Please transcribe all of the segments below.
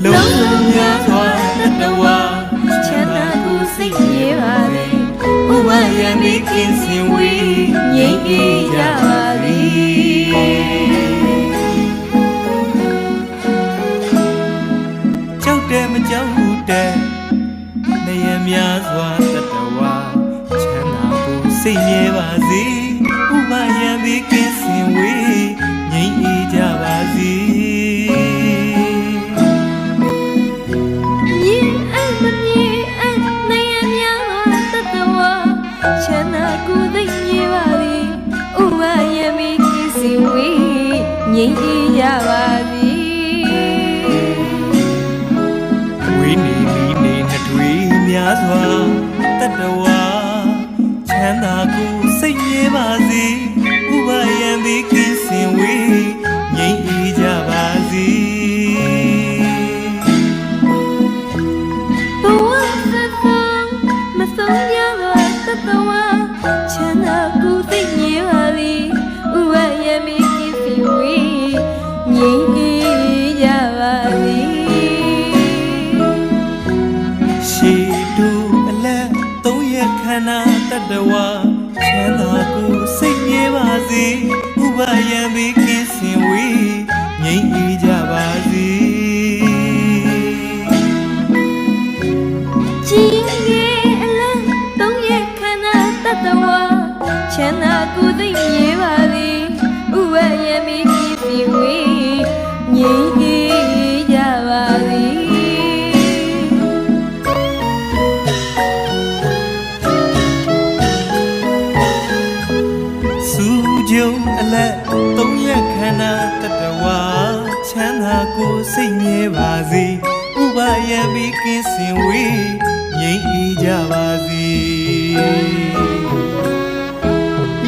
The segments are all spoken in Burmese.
လုံးစုံများစွာတဝါချမ်းသာကိုစိတ်ပြေပါလေဥပယံမိခင်စင်ဝေးငြိမ်းအေးကြပါလေကြောက်တယ်မကြောက်ဘူးတဲ့နေရများစွာတဝါချမ်းသာကိုစိတ်ပြေပါစေဥပယံမိခင်စင်ဝေးငြိမ်းအေးကြပါစေချမ်းသာကိုသိမြေပါလေဥပယံမိခင်စင်ဝေးငြိမ်းအေးကြပါစေဝေးနေပြီးနေနှစ်တွေများစွာတတဝါချမ်းသာကိုစိတ်ပြေပါစေဥပယံမိခင်စင်ဝေးငြိမ်းအေးကြပါစေဘဝသတ်ဆုံးမဆုံးရတော့တတဝါချမ်းသာကိုသိမြေပါလေဥပယံမိခင်စင်ဝေးငြိမ်းအေးကြပါစေရှေတူအလက်သုံးရခန္ဓာတတဝါချမ်းသာကိုစိတ်ပြေပါစေဥပယံမိခင်စင်ဝေးငြိမ်းအေးကြပါစေကြည်ငယ်အလက်သုံးရခန္ဓာတတဝါချမ်းသာကိုသိမြေပါလေဥပယံမိခင်စင်ဝေးငြိမ်းအေးကြပါစေစုကြုံအလက်သုံးရခန္ဓာတတဝါချမ်းသာကိုစိတ်မြဲပါစေဥပယံမိခင်စင်ဝေးငြိမ်းအေးကြပါစေ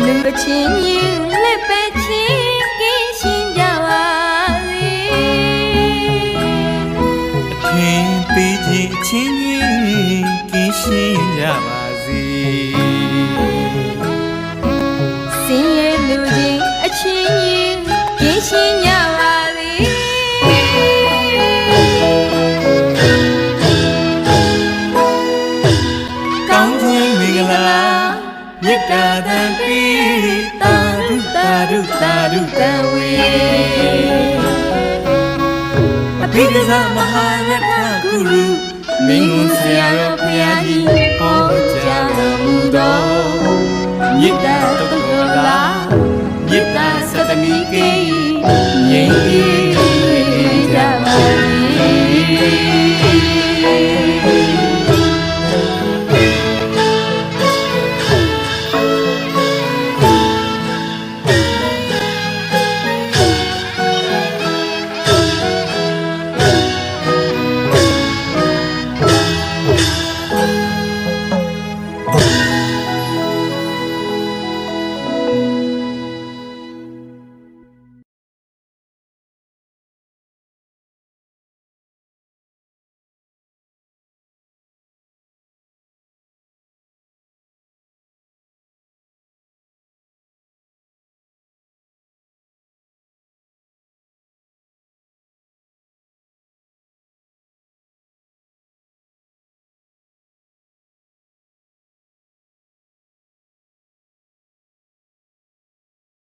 လူအချင်းချင်းလက်ပဲချင်းကင်းရှင်းကြပါစေအခင်းပေးခြင်းအချင်းချင်းကင်းရှင်းကြပါစေစင်ရဲ့လူချင်းအချင်းချင်းကင်းရှင်းကြပါစေကောင်းခြင်းမင်္ဂလာမေတ္တာသံပေးတာဒုတာဒုတာဒုတဝေအဘိဓမ္မာမဟာရထဂုရုမင်းကိုဆရာတော်ဘုရားကြီးဟောကြားတော်မူသောမေတ္တာတော်လာမေတ္တာသတ္တမိကေငြိမ်းအေးကြပါ